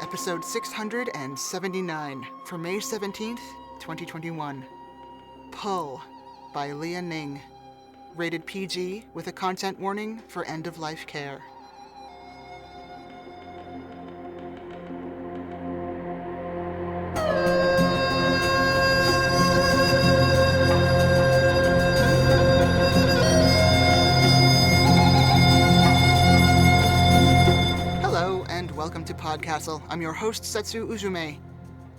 episode 679 for May 17th, 2021. Pull by Leah Ning. Rated PG with a content warning for end-of-life care. Hello, and welcome to PodCastle. I'm your host, Setsu Uzume.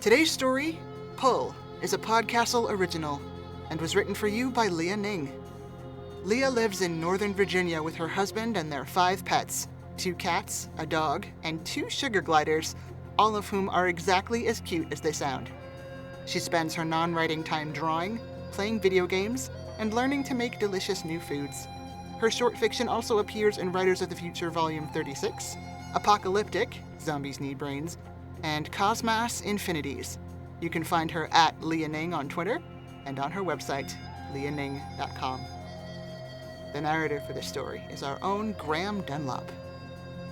Today's story, Pull, is a PodCastle original and was written for you by Leah Ning. Leah lives in Northern Virginia with her husband and their 5 pets, 2 cats, a dog, and 2 sugar gliders, all of whom are exactly as cute as they sound. She spends her non-writing time drawing, playing video games, and learning to make delicious new foods. Her short fiction also appears in Writers of the Future Volume 36, Apocalyptic, Zombies Need Brains, and Cosmas Infinities. You can find her at Leah Ning on Twitter and on her website, leahning.com. The narrator for this story is our own Graham Dunlop.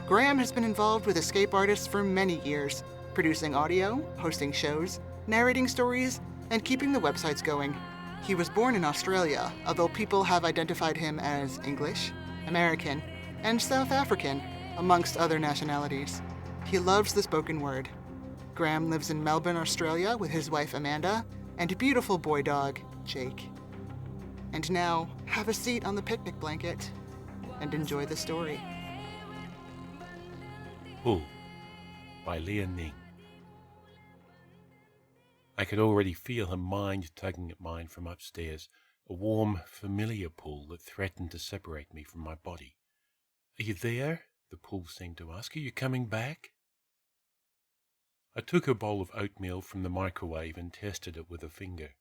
Graham has been involved with escape artists for many years, producing audio, hosting shows, narrating stories, and keeping the websites going. He was born in Australia, although people have identified him as English, American, and South African, amongst other nationalities. He loves the spoken word. Graham lives in Melbourne, Australia with his wife Amanda and beautiful boy dog, Jake. And now, have a seat on the picnic blanket and enjoy the story. Pull by Leah Ning. I could already feel her mind tugging at mine from upstairs, a warm, familiar pull that threatened to separate me from my body. "Are you there?" the pull seemed to ask. "Are you coming back?" I took her bowl of oatmeal from the microwave and tested it with a finger.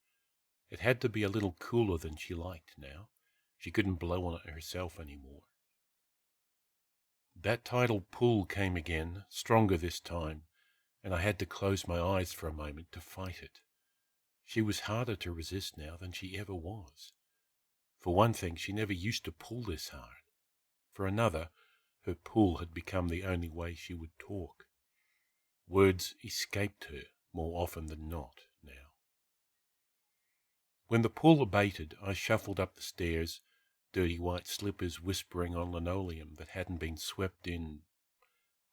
It had to be a little cooler than she liked now. She couldn't blow on it herself anymore. That tidal pull came again, stronger this time, and I had to close my eyes for a moment to fight it. She was harder to resist now than she ever was. For one thing, she never used to pull this hard. For another, her pull had become the only way she would talk. Words escaped her more often than not now. When the pull abated, I shuffled up the stairs, dirty white slippers whispering on linoleum that hadn't been swept in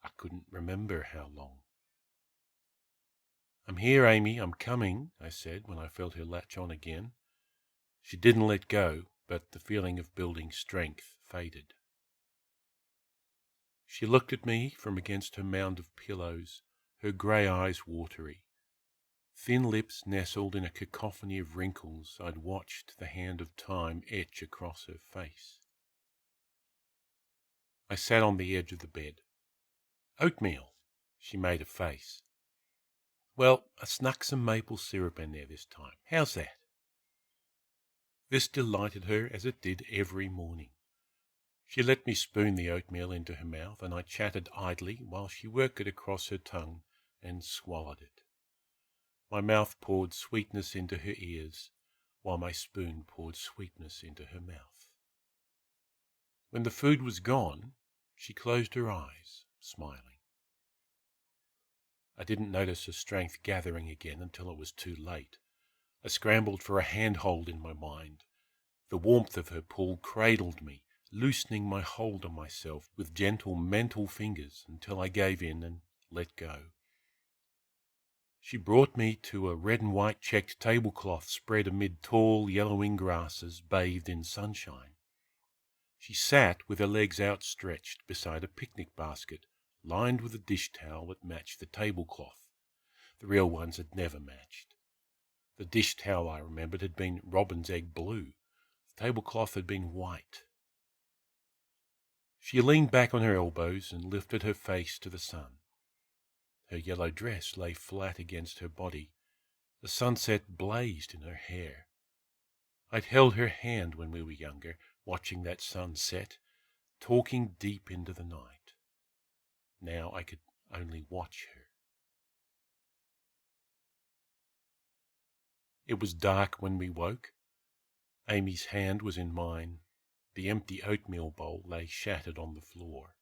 I couldn't remember how long. "I'm here, Amy, I'm coming," I said when I felt her latch on again. She didn't let go, but the feeling of building strength faded. She looked at me from against her mound of pillows, her grey eyes watery. Thin lips nestled in a cacophony of wrinkles I'd watched the hand of time etch across her face. I sat on the edge of the bed. "Oatmeal," she made a face. "Well, I snuck some maple syrup in there this time. How's that?" This delighted her as it did every morning. She let me spoon the oatmeal into her mouth, and I chatted idly while she worked it across her tongue and swallowed it. My mouth poured sweetness into her ears, while my spoon poured sweetness into her mouth. When the food was gone, she closed her eyes, smiling. I didn't notice her strength gathering again until it was too late. I scrambled for a handhold in my mind. The warmth of her pull cradled me, loosening my hold on myself with gentle mental fingers until I gave in and let go. She brought me to a red and white checked tablecloth spread amid tall yellowing grasses bathed in sunshine. She sat with her legs outstretched beside a picnic basket lined with a dish towel that matched the tablecloth. The real ones had never matched. The dish towel, I remembered, had been robin's egg blue. The tablecloth had been white. She leaned back on her elbows and lifted her face to the sun. Her yellow dress lay flat against her body. The sunset blazed in her hair. I'd held her hand when we were younger, watching that sun set, talking deep into the night. Now I could only watch her. It was dark when we woke. Amy's hand was in mine. The empty oatmeal bowl lay shattered on the floor.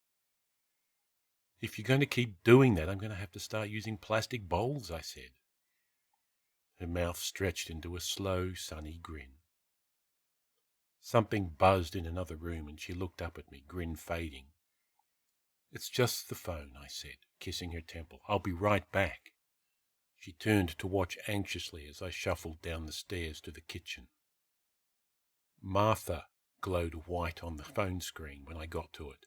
If you're going to keep doing that, I'm going to have to start using plastic bowls, I said. Her mouth stretched into a slow, sunny grin. Something buzzed in another room and she looked up at me, grin fading. It's just the phone, I said, kissing her temple. I'll be right back. She turned to watch anxiously as I shuffled down the stairs to the kitchen. Martha glowed white on the phone screen when I got to it.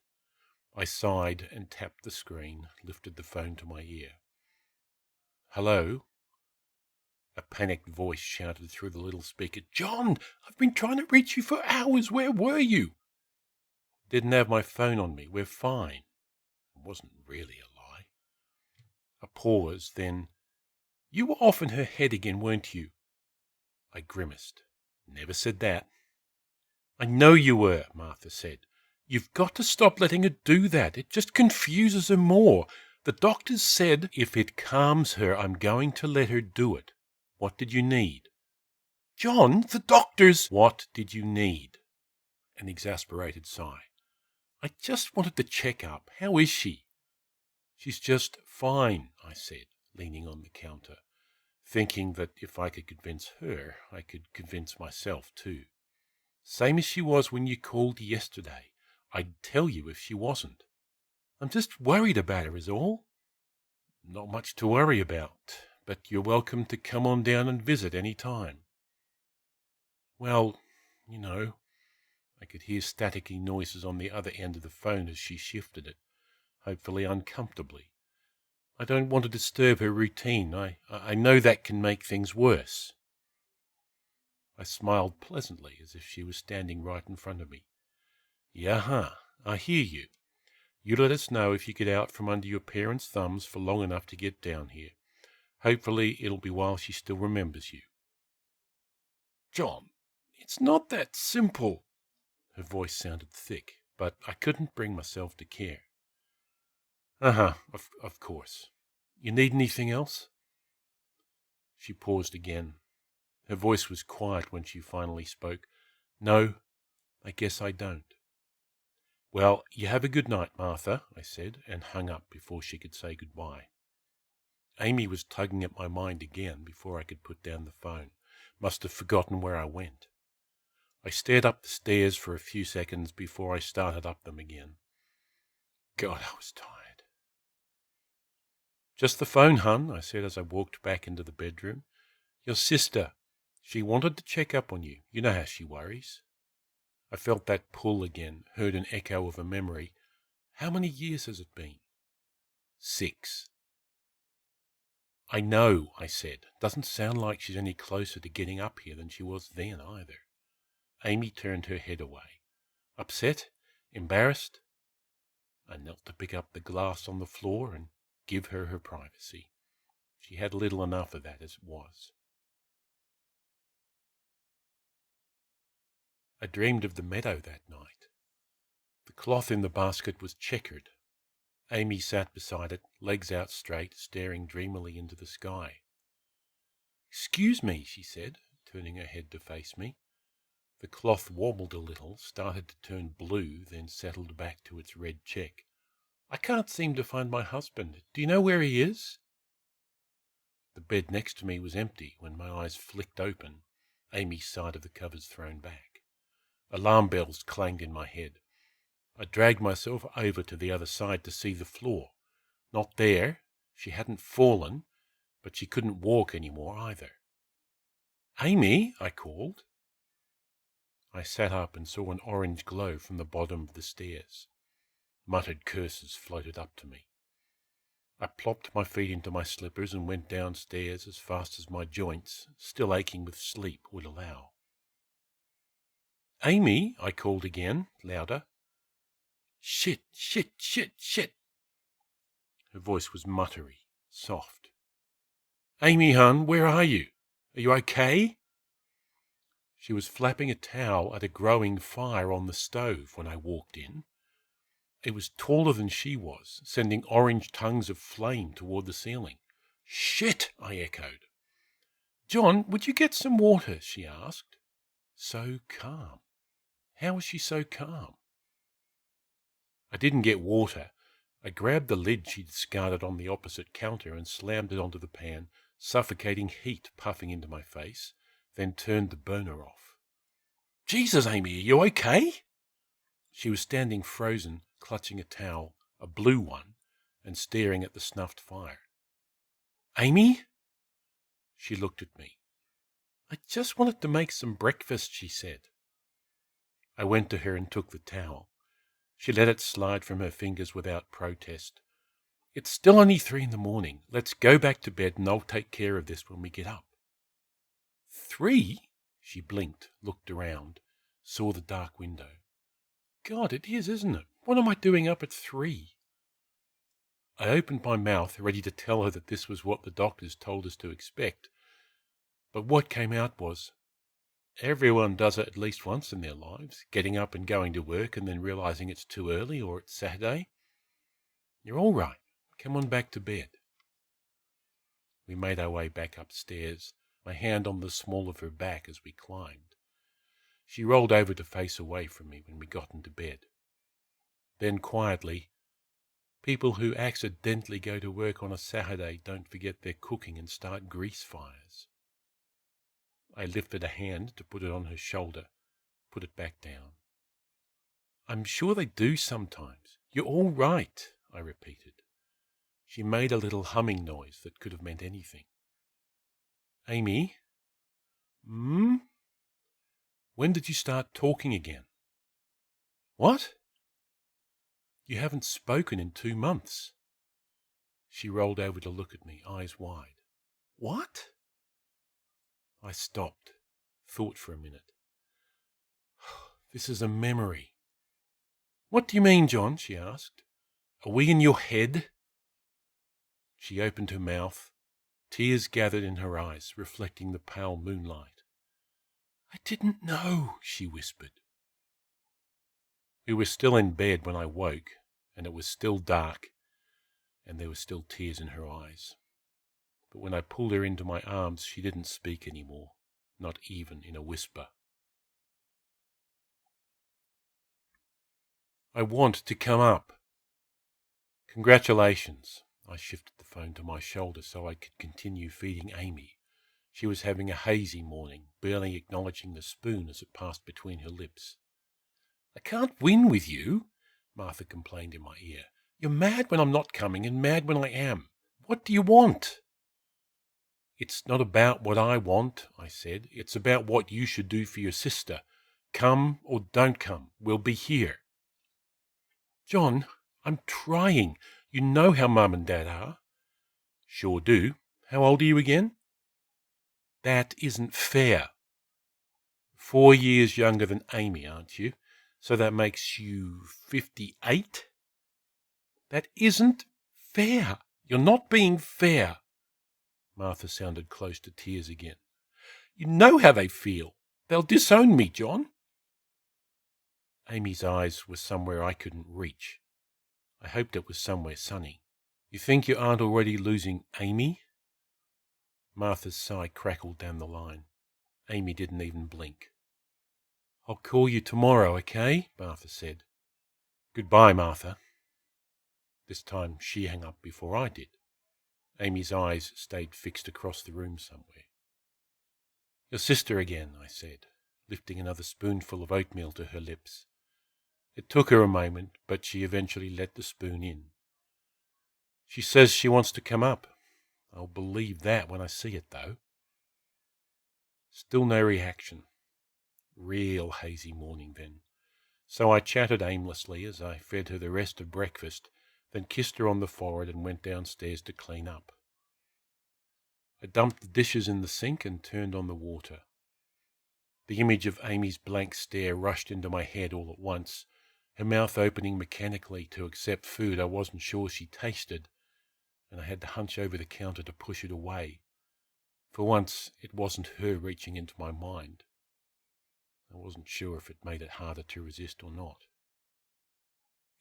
I sighed and tapped the screen, lifted the phone to my ear. Hello? A panicked voice shouted through the little speaker. John, I've been trying to reach you for hours. Where were you? Didn't have my phone on me. We're fine. It wasn't really a lie. A pause, then, you were off in her head again, weren't you? I grimaced. Never said that. I know you were, Martha said. You've got to stop letting her do that. It just confuses her more. The doctors said if it calms her, I'm going to let her do it. What did you need? John, the doctors... What did you need? An exasperated sigh. I just wanted to check up. How is she? She's just fine, I said, leaning on the counter, thinking that if I could convince her, I could convince myself too. Same as she was when you called yesterday. I'd tell you if she wasn't. I'm just worried about her is all. Not much to worry about, but you're welcome to come on down and visit any time. Well, you know, I could hear staticky noises on the other end of the phone as she shifted it, hopefully uncomfortably. I don't want to disturb her routine. I know that can make things worse. I smiled pleasantly as if she was standing right in front of me. Yeah, I hear you. You let us know if you get out from under your parents' thumbs for long enough to get down here. Hopefully it'll be while she still remembers you. John, it's not that simple. Her voice sounded thick, but I couldn't bring myself to care. Of course. You need anything else? She paused again. Her voice was quiet when she finally spoke. No, I guess I don't. Well, you have a good night, Martha, I said, and hung up before she could say goodbye. Amy was tugging at my mind again before I could put down the phone. Must have forgotten where I went. I stared up the stairs for a few seconds before I started up them again. God, I was tired. Just the phone, hun, I said as I walked back into the bedroom. Your sister. She wanted to check up on you. You know how she worries. I felt that pull again, heard an echo of a memory. How many years has it been? 6. I know, I said. Doesn't sound like she's any closer to getting up here than she was then either. Amy turned her head away. Upset? Embarrassed? I knelt to pick up the glass on the floor and give her her privacy. She had little enough of that as it was. I dreamed of the meadow that night. The cloth in the basket was checkered. Amy sat beside it, legs out straight, staring dreamily into the sky. Excuse me, she said, turning her head to face me. The cloth wobbled a little, started to turn blue, then settled back to its red check. I can't seem to find my husband. Do you know where he is? The bed next to me was empty when my eyes flicked open, Amy's side of the covers thrown back. Alarm bells clanged in my head. I dragged myself over to the other side to see the floor. Not there. She hadn't fallen, but she couldn't walk any more either. Amy, I called. I sat up and saw an orange glow from the bottom of the stairs. Muttered curses floated up to me. I plopped my feet into my slippers and went downstairs as fast as my joints, still aching with sleep, would allow. Amy, I called again, louder. Shit. Her voice was muttery, soft. Amy, hun, where are you? Are you okay? She was flapping a towel at a growing fire on the stove when I walked in. It was taller than she was, sending orange tongues of flame toward the ceiling. Shit, I echoed. John, would you get some water? She asked. So calm. How was she so calm? I didn't get water. I grabbed the lid she'd discarded on the opposite counter and slammed it onto the pan, suffocating heat puffing into my face, then turned the burner off. "Jesus, Amy, are you okay?" She was standing frozen, clutching a towel, a blue one, and staring at the snuffed fire. "Amy?" She looked at me. "I just wanted to make some breakfast," she said. I went to her and took the towel. She let it slide from her fingers without protest. "It's still only 3 a.m. Let's go back to bed and I'll take care of this when we get up." 3? She blinked, looked around, saw the dark window. "God, it is, isn't it? What am I doing up at 3? I opened my mouth, ready to tell her that this was what the doctors told us to expect. But what came out was, everyone does it at least once in their lives, getting up and going to work and then realizing it's too early or it's Saturday. "You're all right. Come on back to bed." We made our way back upstairs, my hand on the small of her back as we climbed. She rolled over to face away from me when we got into bed. Then quietly, "People who accidentally go to work on a Saturday don't forget their cooking and start grease fires." I lifted a hand to put it on her shoulder, put it back down. "I'm sure they do sometimes. You're all right," I repeated. She made a little humming noise that could have meant anything. "Amy?" "Hmm? When did you start talking again?" "What?" "You haven't spoken in 2 months." She rolled over to look at me, eyes wide. "What?" I stopped, thought for a minute. "This is a memory." "What do you mean, John?" she asked. "Are we in your head?" She opened her mouth. Tears gathered in her eyes, reflecting the pale moonlight. "I didn't know," she whispered. We were still in bed when I woke, and it was still dark, and there were still tears in her eyes. But when I pulled her into my arms, she didn't speak anymore, not even in a whisper. "I want to come up." "Congratulations." I shifted the phone to my shoulder so I could continue feeding Amy. She was having a hazy morning, barely acknowledging the spoon as it passed between her lips. "I can't win with you," Martha complained in my ear. "You're mad when I'm not coming and mad when I am. What do you want?" "It's not about what I want," I said. "It's about what you should do for your sister. Come or don't come, we'll be here." "John, I'm trying. You know how Mum and Dad are." "Sure do. How old are you again?" "That isn't fair." 4 years younger than Amy, aren't you? So that makes you 58? "That isn't fair. You're not being fair." Martha sounded close to tears again. "You know how they feel. They'll disown me, John." Amy's eyes were somewhere I couldn't reach. I hoped it was somewhere sunny. "You think you aren't already losing Amy?" Martha's sigh crackled down the line. Amy didn't even blink. "I'll call you tomorrow, okay?" Martha said. "Goodbye, Martha." This time she hung up before I did. Amy's eyes stayed fixed across the room somewhere. "Your sister again," I said, lifting another spoonful of oatmeal to her lips. It took her a moment, but she eventually let the spoon in. "She says she wants to come up. I'll believe that when I see it, though." Still no reaction. Real hazy morning then. So I chatted aimlessly as I fed her the rest of breakfast, then kissed her on the forehead and went downstairs to clean up. I dumped the dishes in the sink and turned on the water. The image of Amy's blank stare rushed into my head all at once, her mouth opening mechanically to accept food I wasn't sure she tasted, and I had to hunch over the counter to push it away. For once, it wasn't her reaching into my mind. I wasn't sure if it made it harder to resist or not.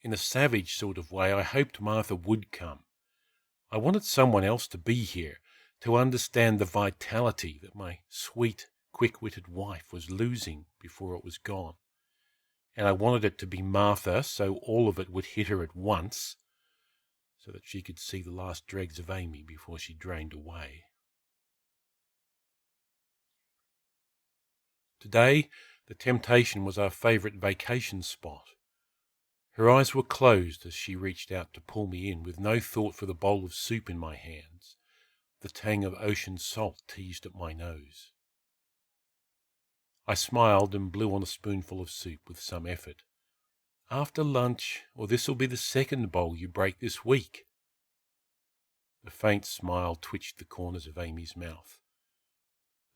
In a savage sort of way, I hoped Martha would come. I wanted someone else to be here, to understand the vitality that my sweet, quick-witted wife was losing before it was gone. And I wanted it to be Martha, so all of it would hit her at once. so that she could see the last dregs of Amy before she drained away. Today, the Temptation was our favourite vacation spot. Her eyes were closed as she reached out to pull me in, with no thought for the bowl of soup in my hands. The tang of ocean salt teased at my nose. I smiled and blew on a spoonful of soup with some effort. "After lunch, or this'll be the second bowl you break this week." A faint smile twitched the corners of Amy's mouth.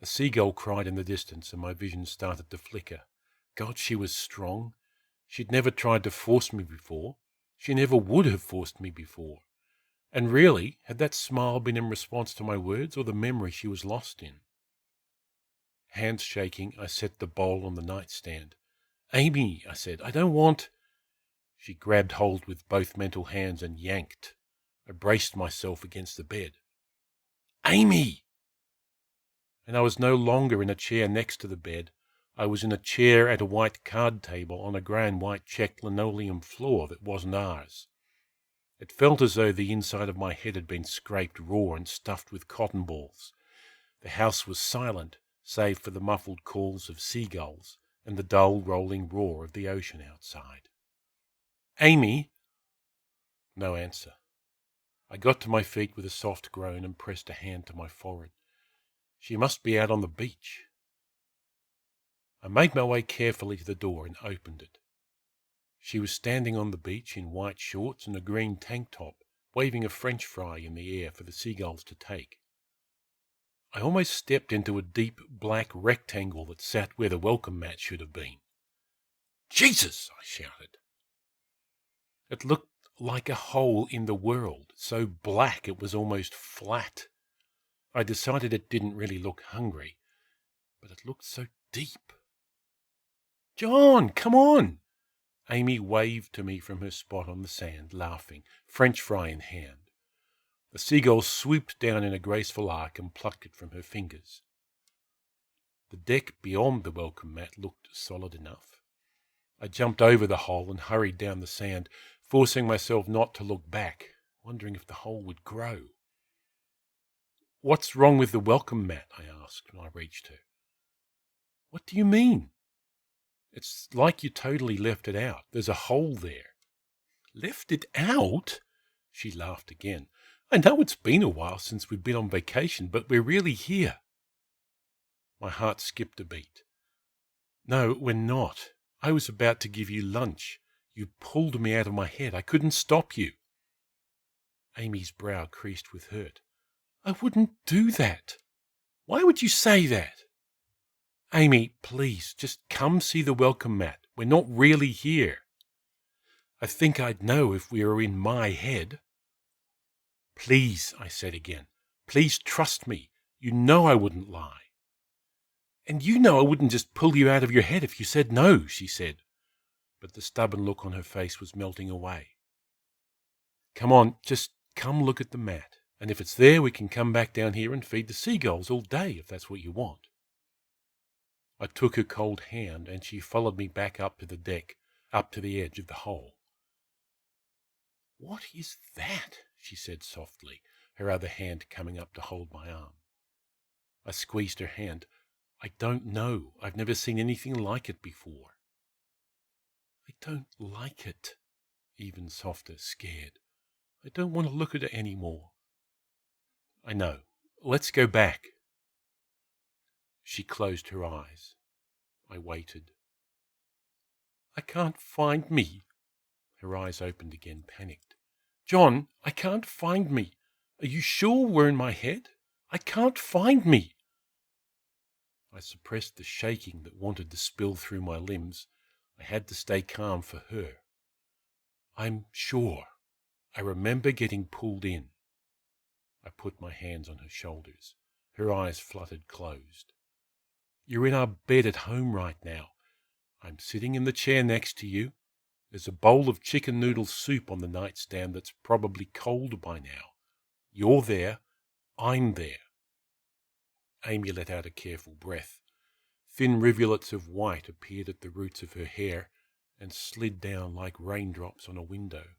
A seagull cried in the distance, and my vision started to flicker. God, she was strong. She'd never tried to force me before. She never would have forced me before. And really, had that smile been in response to my words, or the memory she was lost in? Hands shaking, I set the bowl on the nightstand. "Amy," I said, "I don't want—" She grabbed hold with both mental hands and yanked. I braced myself against the bed. "Amy!" And I was no longer in a chair next to the bed. I was in a chair at a white card table on a grey and white checked linoleum floor that wasn't ours. It felt as though the inside of my head had been scraped raw and stuffed with cotton balls. The house was silent, save for the muffled calls of seagulls and the dull rolling roar of the ocean outside. "Amy!" No answer. I got to my feet with a soft groan and pressed a hand to my forehead. She must be out on the beach. I made my way carefully to the door and opened it. She was standing on the beach in white shorts and a green tank top, waving a French fry in the air for the seagulls to take. I almost stepped into a deep black rectangle that sat where the welcome mat should have been. "Jesus!" I shouted. It looked like a hole in the world, so black it was almost flat. I decided it didn't really look hungry, but it looked so deep. "John, come on!" Amy waved to me from her spot on the sand, laughing, French fry in hand. The seagull swooped down in a graceful arc and plucked it from her fingers. The deck beyond the welcome mat looked solid enough. I jumped over the hole and hurried down the sand, forcing myself not to look back, wondering if the hole would grow. "What's wrong with the welcome mat?" I asked when I reached her. "What do you mean?" "It's like you totally left it out. There's a hole there." "Left it out?" She laughed again. "I know it's been a while since we've been on vacation, but we're really here." My heart skipped a beat. "No, we're not. I was about to give you lunch. You pulled me out of my head. I couldn't stop you." Amy's brow creased with hurt. "I wouldn't do that." "Why would you say that?" "Amy, please, just come see the welcome mat. We're not really here." "I think I'd know if we were in my head." "Please," I said again. "Please trust me. You know I wouldn't lie." "And you know I wouldn't just pull you out of your head if you said no," she said. But the stubborn look on her face was melting away. "Come on, just come look at the mat. And if it's there, we can come back down here and feed the seagulls all day, if that's what you want." I took her cold hand, and she followed me back up to the deck, up to the edge of the hole. "What is that?" she said softly, her other hand coming up to hold my arm. I squeezed her hand. "I don't know. I've never seen anything like it before." "I don't like it," even softer, scared. "I don't want to look at it any more." "I know. Let's go back." She closed her eyes. I waited. "I can't find me." Her eyes opened again, panicked. "John, I can't find me. Are you sure we're in my head? I can't find me." I suppressed the shaking that wanted to spill through my limbs. I had to stay calm for her. "I'm sure. I remember getting pulled in." I put my hands on her shoulders. Her eyes fluttered closed. "You're in our bed at home right now. I'm sitting in the chair next to you. There's a bowl of chicken noodle soup on the nightstand that's probably cold by now. You're there. I'm there." Amy let out a careful breath. Thin rivulets of white appeared at the roots of her hair and slid down like raindrops on a window.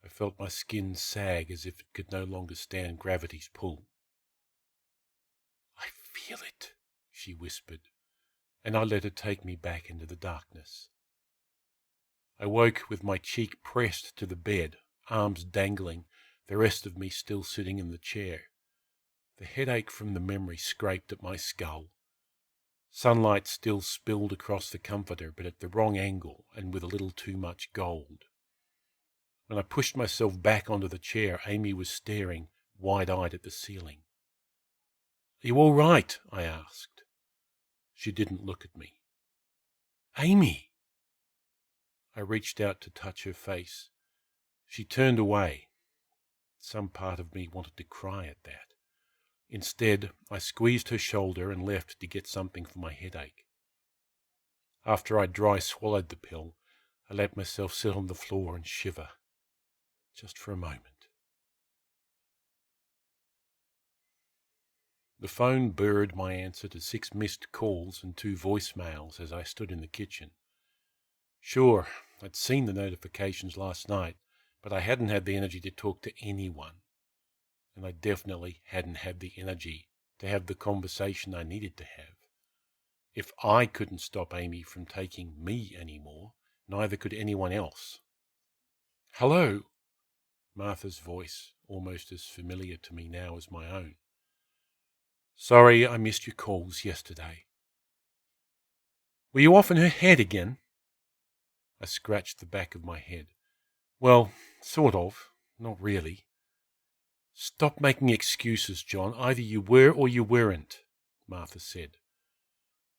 I felt my skin sag as if it could no longer stand gravity's pull. "I feel it," she whispered, and I let her take me back into the darkness. I woke with my cheek pressed to the bed, arms dangling, the rest of me still sitting in the chair. The headache from the memory scraped at my skull. Sunlight still spilled across the comforter, but at the wrong angle and with a little too much gold. When I pushed myself back onto the chair, Amy was staring, wide-eyed at the ceiling. "Are you all right?" I asked. She didn't look at me. "Amy!" I reached out to touch her face. She turned away. Some part of me wanted to cry at that. Instead, I squeezed her shoulder and left to get something for my headache. After I dry swallowed the pill, I let myself sit on the floor and shiver. Just for a moment. The phone burred my answer to 6 missed calls and 2 voicemails as I stood in the kitchen. Sure, I'd seen the notifications last night, but I hadn't had the energy to talk to anyone. And I definitely hadn't had the energy to have the conversation I needed to have. If I couldn't stop Amy from taking me anymore, neither could anyone else. "Hello," Martha's voice, almost as familiar to me now as my own. "Sorry I missed your calls yesterday." "Were you off in her head again?" I scratched the back of my head. "Well, sort of. Not really." "Stop making excuses, John. Either you were or you weren't," Martha said.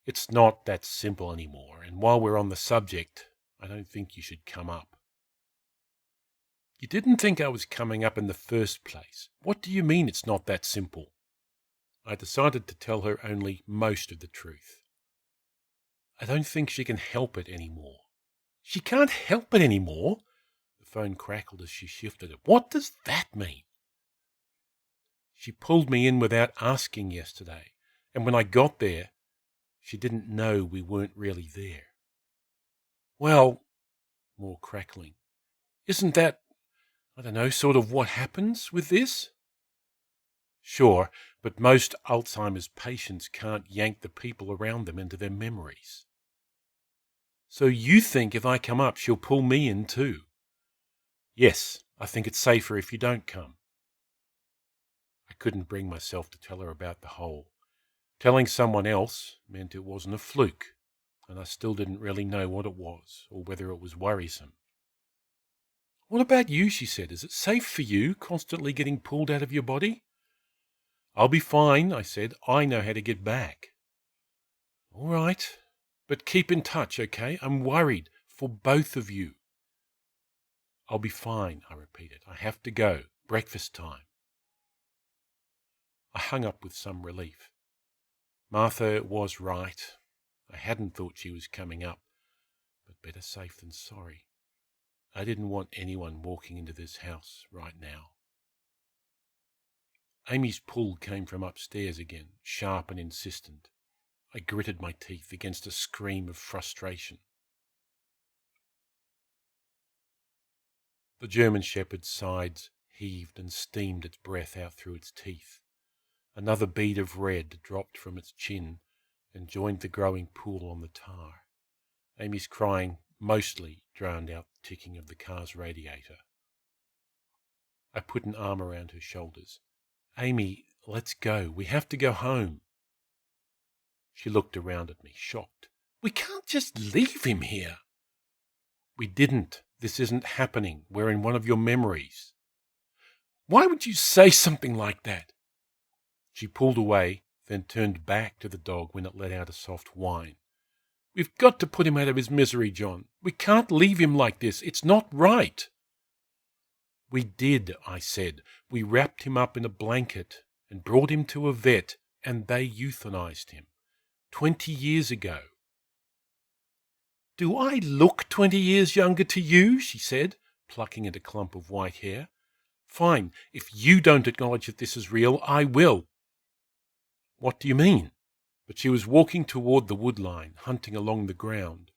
"It's not that simple anymore, and while we're on the subject, I don't think you should come up." "You didn't think I was coming up in the first place. What do you mean it's not that simple?" I decided to tell her only most of the truth. "I don't think she can help it anymore." "She can't help it anymore?" The phone crackled as she shifted it. "What does that mean?" "She pulled me in without asking yesterday, and when I got there, she didn't know we weren't really there." "Well," more crackling, "isn't that, I don't know, sort of what happens with this?" "Sure, but most Alzheimer's patients can't yank the people around them into their memories." "So you think if I come up, she'll pull me in too?" "Yes, I think it's safer if you don't come." I couldn't bring myself to tell her about the hole. Telling someone else meant it wasn't a fluke, and I still didn't really know what it was, or whether it was worrisome. "What about you?" she said. "Is it safe for you, constantly getting pulled out of your body?" "I'll be fine," I said. "I know how to get back." "All right, but keep in touch, okay? I'm worried for both of you." "I'll be fine," I repeated. "I have to go. Breakfast time." I hung up with some relief. Martha was right. I hadn't thought she was coming up, but better safe than sorry. I didn't want anyone walking into this house right now. Amy's pull came from upstairs again, sharp and insistent. I gritted my teeth against a scream of frustration. The German shepherd's sides heaved and steamed its breath out through its teeth. Another bead of red dropped from its chin and joined the growing pool on the tar. Amy's crying mostly drowned out the ticking of the car's radiator. I put an arm around her shoulders. "Amy, let's go. We have to go home." She looked around at me, shocked. "We can't just leave him here." "We didn't. This isn't happening. We're in one of your memories." "Why would you say something like that?" She pulled away, then turned back to the dog when it let out a soft whine. "We've got to put him out of his misery, John. We can't leave him like this. It's not right." "We did," I said. "We wrapped him up in a blanket and brought him to a vet, and they euthanized him 20 years ago. "Do I look 20 years younger to you?" she said, plucking at a clump of white hair. "Fine. If you don't acknowledge that this is real, I will." "What do you mean?" But she was walking toward the wood line, hunting along the ground.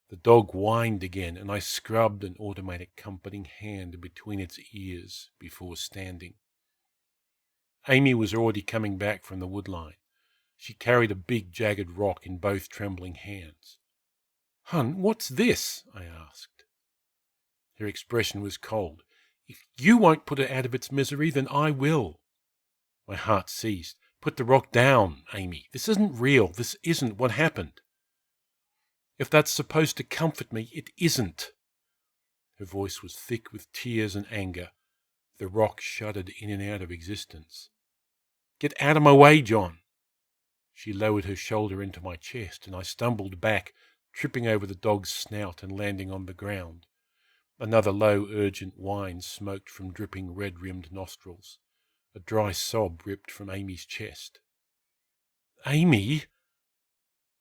The dog whined again, and I scrubbed an automatic comforting hand between its ears before standing. Amy was already coming back from the woodline. She carried a big, jagged rock in both trembling hands. "Hun, what's this?" I asked. Her expression was cold. "If you won't put it out of its misery, then I will." My heart seized. "Put the rock down, Amy. This isn't real. This isn't what happened." "If that's supposed to comfort me, it isn't." Her voice was thick with tears and anger. The rock shuddered in and out of existence. "Get out of my way, John." She lowered her shoulder into my chest, and I stumbled back, tripping over the dog's snout and landing on the ground. Another low, urgent whine smoked from dripping red-rimmed nostrils. A dry sob ripped from Amy's chest. "Amy!"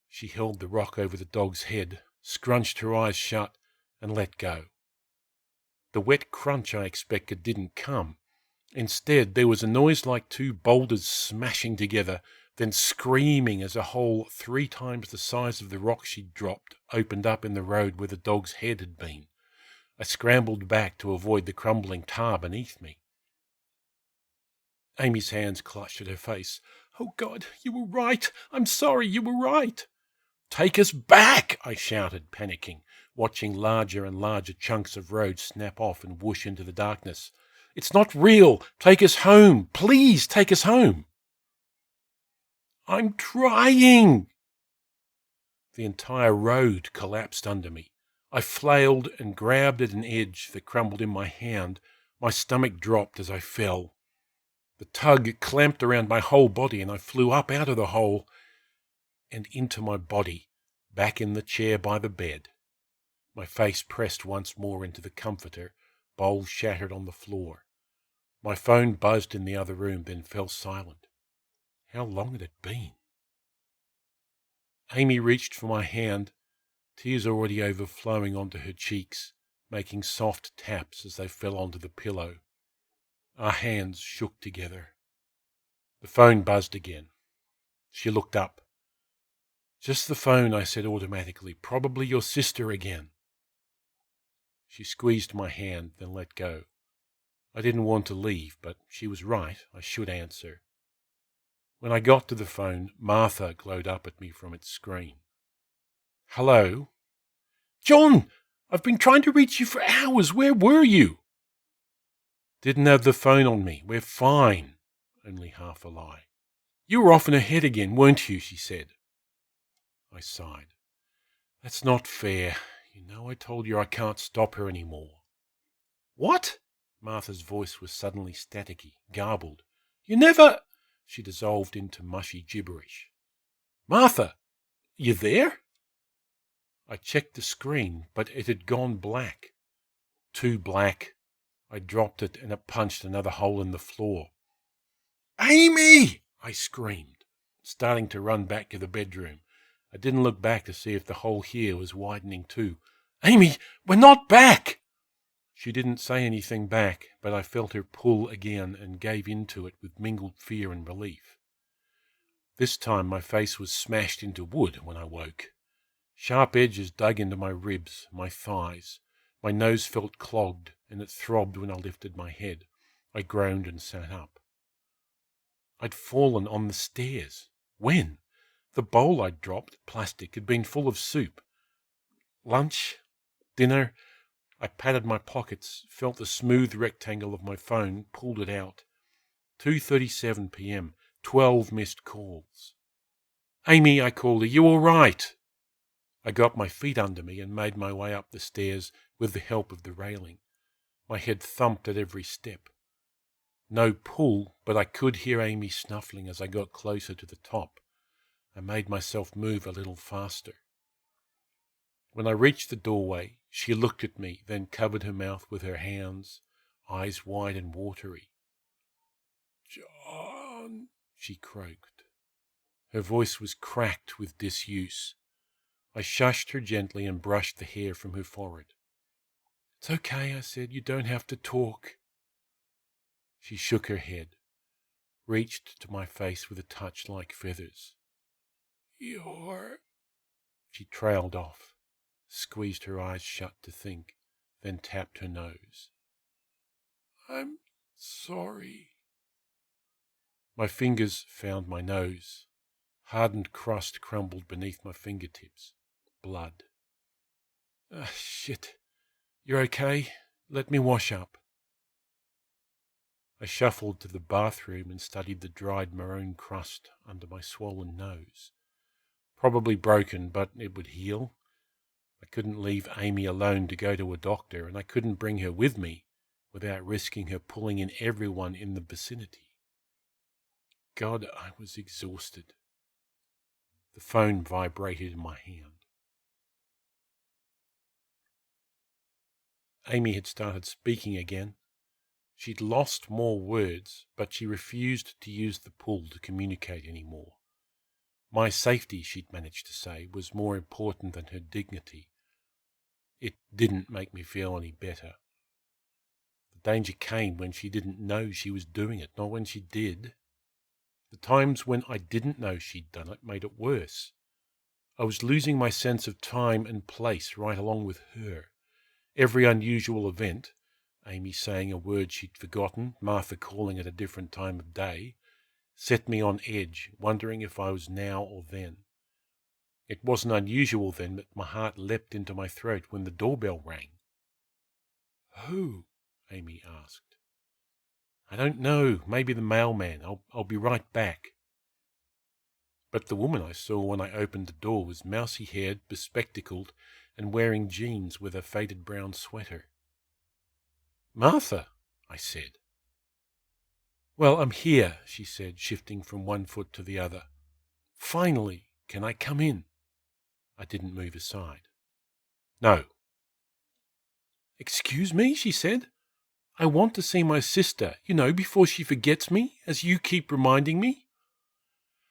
She held the rock over the dog's head, scrunched her eyes shut, and let go. The wet crunch I expected didn't come. Instead, there was a noise like two boulders smashing together, then screaming as a hole 3 times the size of the rock she'd dropped opened up in the road where the dog's head had been. I scrambled back to avoid the crumbling tar beneath me. Amy's hands clutched at her face. "Oh, God, you were right. I'm sorry, you were right." "Take us back!" I shouted, panicking, watching larger and larger chunks of road snap off and whoosh into the darkness. "It's not real. Take us home. Please take us home." "I'm trying." The entire road collapsed under me. I flailed and grabbed at an edge that crumbled in my hand. My stomach dropped as I fell. The tug clamped around my whole body, and I flew up out of the hole and into my body, back in the chair by the bed. My face pressed once more into the comforter, bowl shattered on the floor. My phone buzzed in the other room, then fell silent. How long had it been? Amy reached for my hand, tears already overflowing onto her cheeks, making soft taps as they fell onto the pillow. Our hands shook together. The phone buzzed again. She looked up. "Just the phone," I said automatically. "Probably your sister again." She squeezed my hand, then let go. I didn't want to leave, but she was right. I should answer. When I got to the phone, Martha glowed up at me from its screen. "Hello?" "John! I've been trying to reach you for hours. Where were you?" "Didn't have the phone on me. We're fine." Only half a lie. "You were off in her head again, weren't you?" she said. I sighed. "That's not fair. You know I told you I can't stop her anymore." "What?" Martha's voice was suddenly staticky, garbled. "You never—" She dissolved into mushy gibberish. "Martha, you there?" I checked the screen, but it had gone black. Too black. I dropped it, and it punched another hole in the floor. "Amy!" I screamed, starting to run back to the bedroom. I didn't look back to see if the hole here was widening too. "Amy, we're not back!" She didn't say anything back, but I felt her pull again and gave in to it with mingled fear and relief. This time my face was smashed into wood when I woke. Sharp edges dug into my ribs, my thighs. My nose felt clogged, and it throbbed when I lifted my head. I groaned and sat up. I'd fallen on the stairs. When? The bowl I'd dropped, plastic, had been full of soup. Lunch? Dinner? I patted my pockets, felt the smooth rectangle of my phone, pulled it out. 2:37 p.m., 12 missed calls. "Amy," I called her, "you all right?" I got my feet under me and made my way up the stairs with the help of the railing. My head thumped at every step. No pull, but I could hear Amy snuffling as I got closer to the top. I made myself move a little faster. When I reached the doorway, she looked at me, then covered her mouth with her hands, eyes wide and watery. "John," she croaked. Her voice was cracked with disuse. I shushed her gently and brushed the hair from her forehead. "It's okay," I said. "You don't have to talk." She shook her head, reached to my face with a touch like feathers. "You're—" She trailed off. squeezed her eyes shut to think, then tapped her nose. I'm sorry. My fingers found my nose. Hardened crust crumbled beneath my fingertips. Blood. Ah, shit. You're okay? Let me wash up. I shuffled to the bathroom and studied the dried maroon crust under my swollen nose. Probably broken, but it would heal. I couldn't leave Amy alone to go to a doctor, and I couldn't bring her with me without risking her pulling in everyone in the vicinity. God, I was exhausted. The phone vibrated in my hand. Amy had started speaking again. She'd lost more words, but she refused to use the pool to communicate anymore. My safety, she'd managed to say, was more important than her dignity. It didn't make me feel any better. The danger came when she didn't know she was doing it, not when she did. The times when I didn't know she'd done it made it worse. I was losing my sense of time and place right along with her. Every unusual event, Amy saying a word she'd forgotten, Martha calling at a different time of day, set me on edge, wondering if I was now or then. It wasn't unusual then that my heart leapt into my throat when the doorbell rang. Who? Amy asked. I don't know. Maybe the mailman. I'll be right back. But the woman I saw when I opened the door was mousy-haired, bespectacled, and wearing jeans with a faded brown sweater. Martha, I said. Well, I'm here, she said, shifting from one foot to the other. Finally, can I come in? I didn't move aside. No. Excuse me, she said. I want to see my sister, before she forgets me, as you keep reminding me.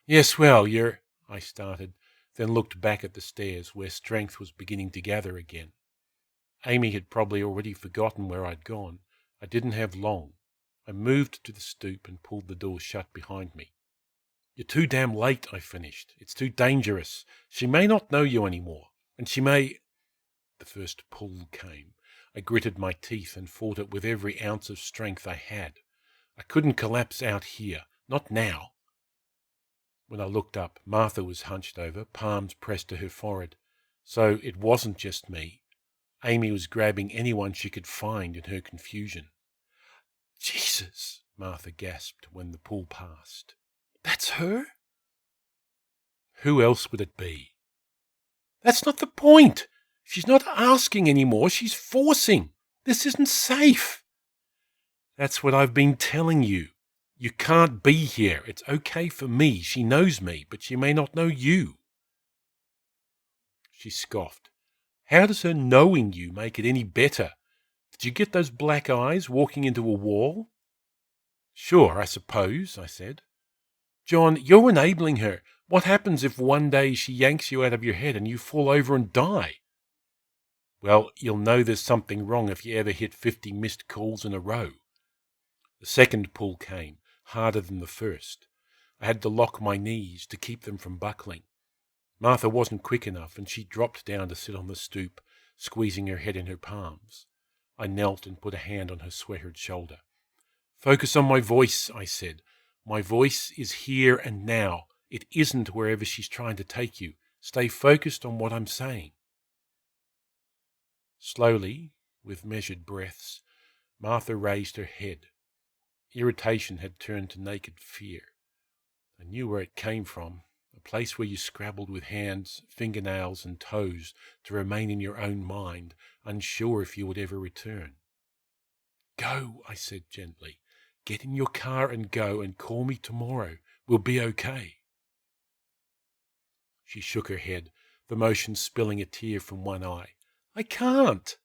Yes, well, I started, then looked back at the stairs where strength was beginning to gather again. Amy had probably already forgotten where I'd gone. I didn't have long. I moved to the stoop and pulled the door shut behind me. You're too damn late, I finished. It's too dangerous. She may not know you anymore, and she may... The first pull came. I gritted my teeth and fought it with every ounce of strength I had. I couldn't collapse out here. Not now. When I looked up, Martha was hunched over, palms pressed to her forehead. So it wasn't just me. Amy was grabbing anyone she could find in her confusion. Jesus, Martha gasped when the pull passed. That's her? Who else would it be? That's not the point. She's not asking anymore, she's forcing. This isn't safe. That's what I've been telling you. You can't be here. It's okay for me. She knows me, but she may not know you. She scoffed. How does her knowing you make it any better? Did you get those black eyes walking into a wall? Sure, I suppose, I said. John, you're enabling her. What happens if one day she yanks you out of your head and you fall over and die? Well, you'll know there's something wrong if you ever hit 50 missed calls in a row. The second pull came, harder than the first. I had to lock my knees to keep them from buckling. Martha wasn't quick enough, and she dropped down to sit on the stoop, squeezing her head in her palms. I knelt and put a hand on her sweatered shoulder. Focus on my voice, I said. My voice is here and now. It isn't wherever she's trying to take you. Stay focused on what I'm saying. Slowly, with measured breaths, Martha raised her head. Irritation had turned to naked fear. I knew where it came from, a place where you scrabbled with hands, fingernails and toes to remain in your own mind, unsure if you would ever return. Go, I said gently. Get in your car and go and call me tomorrow. We'll be okay. She shook her head, the motion spilling a tear from one eye. I can't.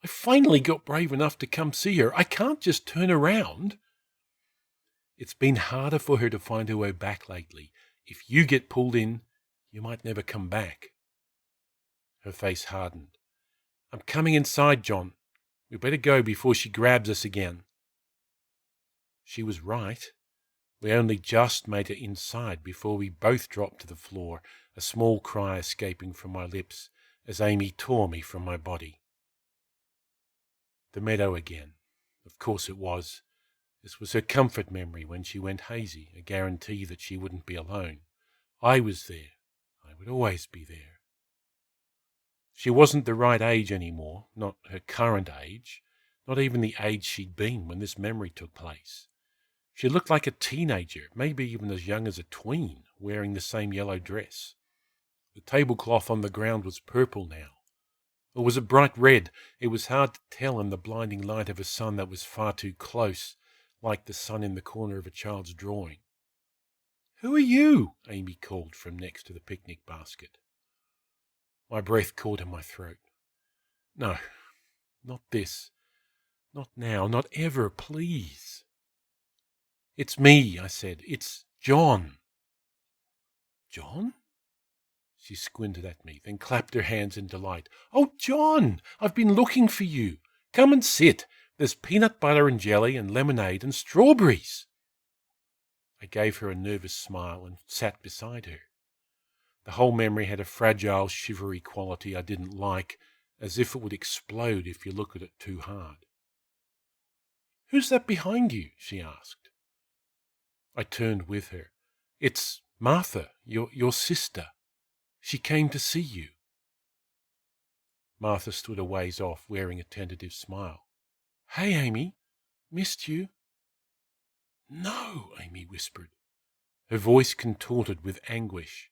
I finally got brave enough to come see her. I can't just turn around. It's been harder for her to find her way back lately. If you get pulled in, you might never come back. Her face hardened. I'm coming inside, John. We better go before she grabs us again. She was right. We only just made it inside before we both dropped to the floor, a small cry escaping from my lips, as Amy tore me from my body. The meadow again. Of course it was. This was her comfort memory when she went hazy, a guarantee that she wouldn't be alone. I was there. I would always be there. She wasn't the right age anymore, not her current age, not even the age she'd been when this memory took place. She looked like a teenager, maybe even as young as a tween, wearing the same yellow dress. The tablecloth on the ground was purple now. Or was it bright red? It was hard to tell in the blinding light of a sun that was far too close, like the sun in the corner of a child's drawing. "Who are you?" Amy called from next to the picnic basket. My breath caught in my throat. "No, not this. Not now, not ever, please." "It's me," I said. "It's John." "John?" She squinted at me, then clapped her hands in delight. "Oh, John, I've been looking for you. Come and sit. There's peanut butter and jelly and lemonade and strawberries." I gave her a nervous smile and sat beside her. The whole memory had a fragile, shivery quality I didn't like, as if it would explode if you look at it too hard. "Who's that behind you?" she asked. I turned with her. "It's Martha, your sister. She came to see you." Martha stood a ways off, wearing a tentative smile. "Hey, Amy. Missed you." "No," Amy whispered. Her voice contorted with anguish.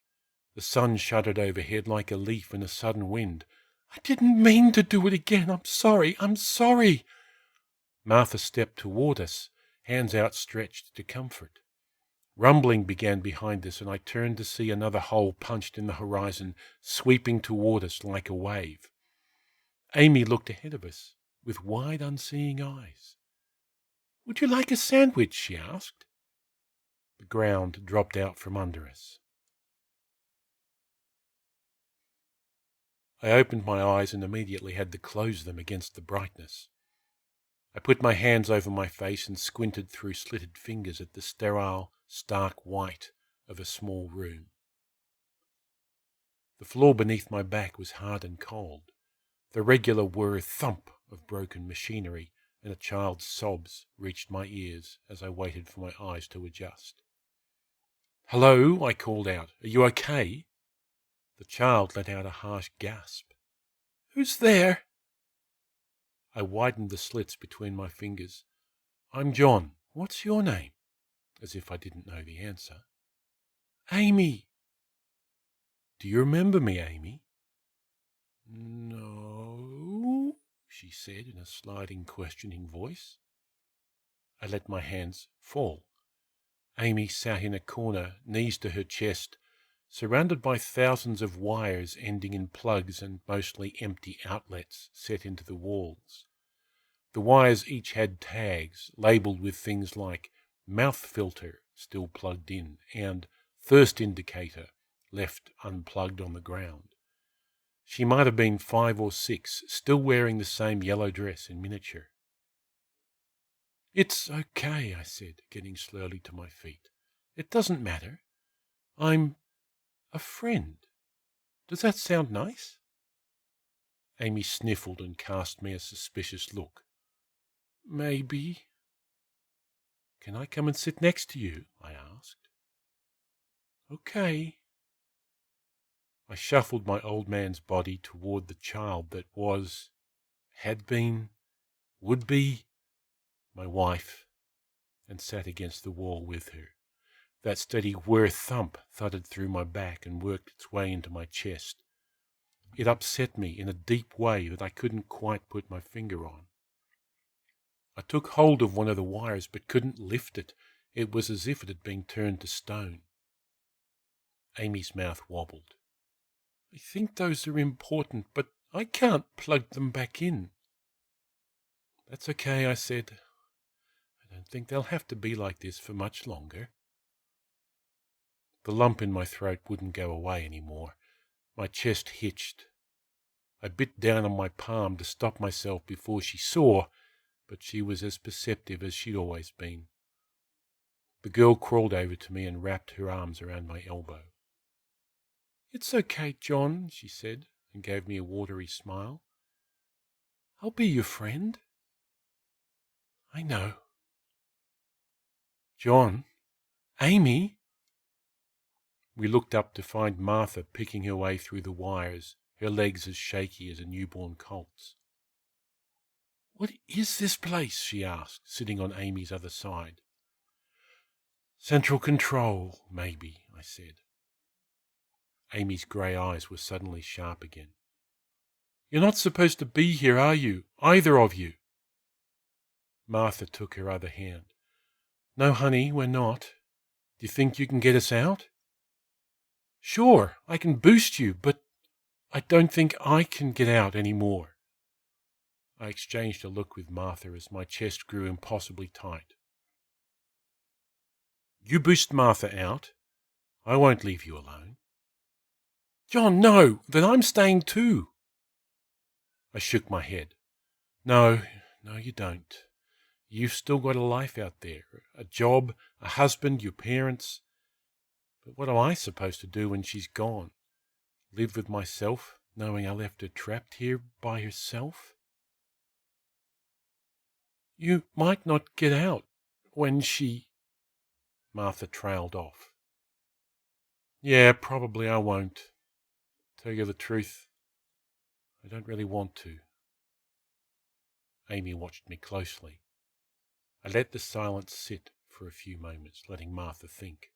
The sun shuddered overhead like a leaf in a sudden wind. "I didn't mean to do it again. I'm sorry. I'm sorry." Martha stepped toward us, hands outstretched to comfort. Rumbling began behind us, and I turned to see another hole punched in the horizon, sweeping toward us like a wave. Amy looked ahead of us with wide, unseeing eyes. "Would you like a sandwich?" she asked. The ground dropped out from under us. I opened my eyes and immediately had to close them against the brightness. I put my hands over my face and squinted through slitted fingers at the sterile, stark white of a small room. The floor beneath my back was hard and cold. The regular whir thump of broken machinery and a child's sobs reached my ears as I waited for my eyes to adjust. "Hello," I called out. "Are you okay?" The child let out a harsh gasp. "Who's there?" I widened the slits between my fingers. "I'm John. What's your name?" As if I didn't know the answer. "Amy." "Do you remember me, Amy?" "No," she said in a sliding, questioning voice. I let my hands fall. Amy sat in a corner, knees to her chest, surrounded by thousands of wires ending in plugs and mostly empty outlets set into the walls. The wires each had tags labelled with things like mouth filter still plugged in and thirst indicator left unplugged on the ground. She might have been 5 or 6, still wearing the same yellow dress in miniature. "It's okay," I said, getting slowly to my feet. "It doesn't matter. I'm a friend. Does that sound nice?" Amy sniffled and cast me a suspicious look. "Maybe." "Can I come and sit next to you?" I asked. "Okay." I shuffled my old man's body toward the child that was, had been, would be, my wife, and sat against the wall with her. That steady whir thump thudded through my back and worked its way into my chest. It upset me in a deep way that I couldn't quite put my finger on. I took hold of one of the wires but couldn't lift it. It was as if it had been turned to stone. Amy's mouth wobbled. "I think those are important, but I can't plug them back in." "That's okay," I said. "I don't think they'll have to be like this for much longer." The lump in my throat wouldn't go away any more. My chest hitched. I bit down on my palm to stop myself before she saw, but she was as perceptive as she'd always been. The girl crawled over to me and wrapped her arms around my elbow. "It's okay, John," she said, and gave me a watery smile. I'll be your friend. I know. John? Amy? We looked up to find Martha picking her way through the wires, her legs as shaky as a newborn colt's. What is this place? She asked, sitting on Amy's other side. Central control, maybe, I said. Amy's grey eyes were suddenly sharp again. You're not supposed to be here, are you? Either of you. Martha took her other hand. No, honey, we're not. Do you think you can get us out? Sure, I can boost you, but I don't think I can get out any more. I exchanged a look with Martha as my chest grew impossibly tight. You boost Martha out. I won't leave you alone. John, no, then I'm staying too. I shook my head. No, you don't. You've still got a life out there, a job, a husband, your parents. But what am I supposed to do when she's gone? Live with myself, knowing I left her trapped here by herself? You might not get out when she... Martha trailed off. Yeah, probably I won't. Tell you the truth, I don't really want to. Amy watched me closely. I let the silence sit for a few moments, letting Martha think.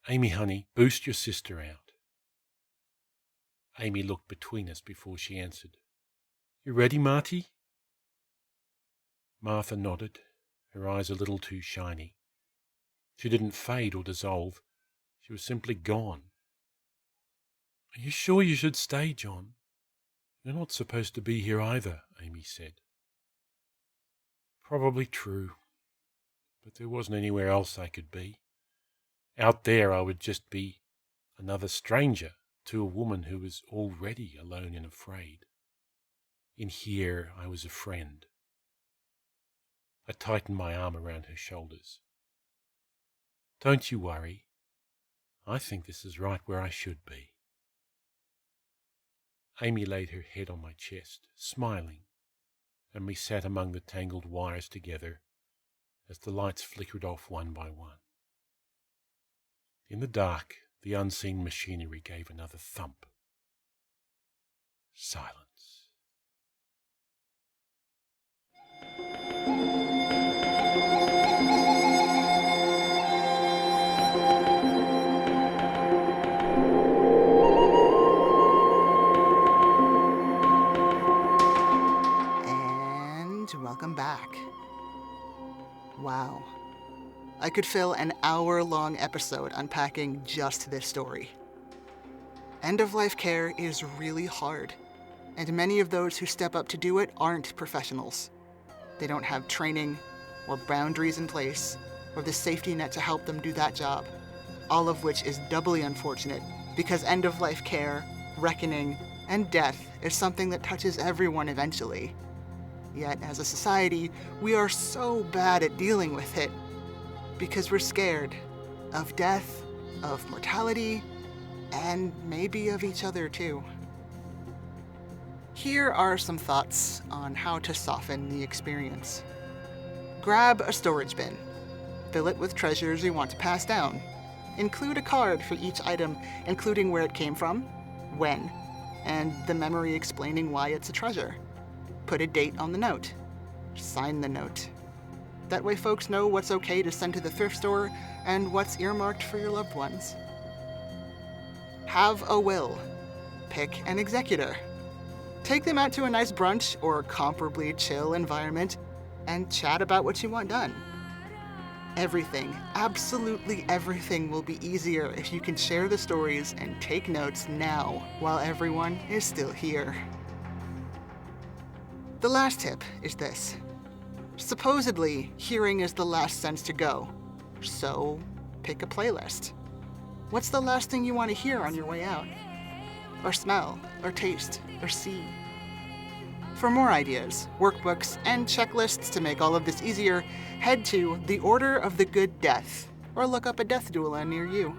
Amy, honey, boost your sister out. Amy looked between us before she answered. You ready, Marty? Martha nodded, her eyes a little too shiny. She didn't fade or dissolve. She was simply gone. Are you sure you should stay, John? You're not supposed to be here either, Amy said. Probably true, but there wasn't anywhere else I could be. Out there I would just be another stranger to a woman who was already alone and afraid. In here I was a friend. I tightened my arm around her shoulders. Don't you worry. I think this is right where I should be. Amy laid her head on my chest, smiling, and we sat among the tangled wires together as the lights flickered off one by one. In the dark, the unseen machinery gave another thump. Silence. And welcome back. Wow. I could fill an hour-long episode unpacking just this story. End-of-life care is really hard, and many of those who step up to do it aren't professionals. They don't have training, or boundaries in place, or the safety net to help them do that job, all of which is doubly unfortunate because end-of-life care, reckoning, and death is something that touches everyone eventually. Yet, as a society, we are so bad at dealing with it because we're scared of death, of mortality, and maybe of each other too. Here are some thoughts on how to soften the experience. Grab a storage bin. Fill it with treasures you want to pass down. Include a card for each item, including where it came from, when, and the memory explaining why it's a treasure. Put a date on the note. Sign the note. That way folks know what's okay to send to the thrift store and what's earmarked for your loved ones. Have a will. Pick an executor. Take them out to a nice brunch or comparably chill environment and chat about what you want done. Everything, absolutely everything will be easier if you can share the stories and take notes now while everyone is still here. The last tip is this. Supposedly, hearing is the last sense to go, so pick a playlist. What's the last thing you want to hear on your way out? Or smell, or taste, or see? For more ideas, workbooks, and checklists to make all of this easier, head to The Order of the Good Death, or look up a death doula near you.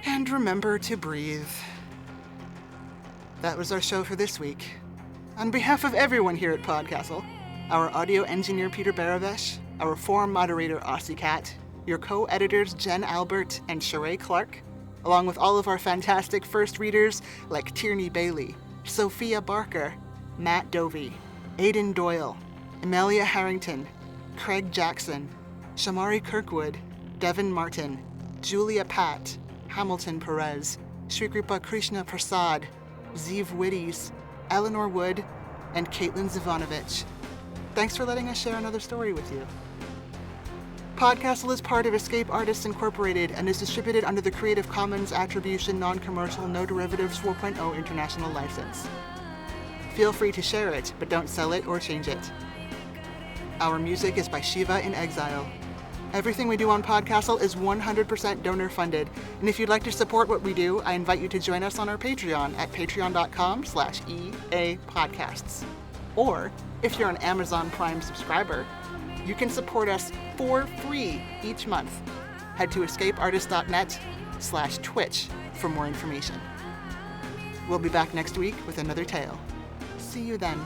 And remember to breathe. That was our show for this week. On behalf of everyone here at PodCastle, our audio engineer Peter Baravesh, our forum moderator Aussie Cat, your co-editors Jen Albert and Sheree Clark, along with all of our fantastic first readers like Tierney Bailey, Sophia Barker, Matt Dovey, Aidan Doyle, Amelia Harrington, Craig Jackson, Shamari Kirkwood, Devin Martin, Julia Pat, Hamilton Perez, Shrikrupa Krishna Prasad, Zeev Witties, Eleanor Wood, and Caitlin Zivanovich. Thanks for letting us share another story with you. PodCastle is part of Escape Artists Incorporated and is distributed under the Creative Commons Attribution Non-Commercial No Derivatives 4.0 International License. Feel free to share it, but don't sell it or change it. Our music is by Shiva in Exile. Everything we do on PodCastle is 100% donor-funded, and if you'd like to support what we do, I invite you to join us on our Patreon at patreon.com/EAPodcasts. Or, if you're an Amazon Prime subscriber, you can support us for free each month. Head to escapeartist.net/Twitch for more information. We'll be back next week with another tale. See you then.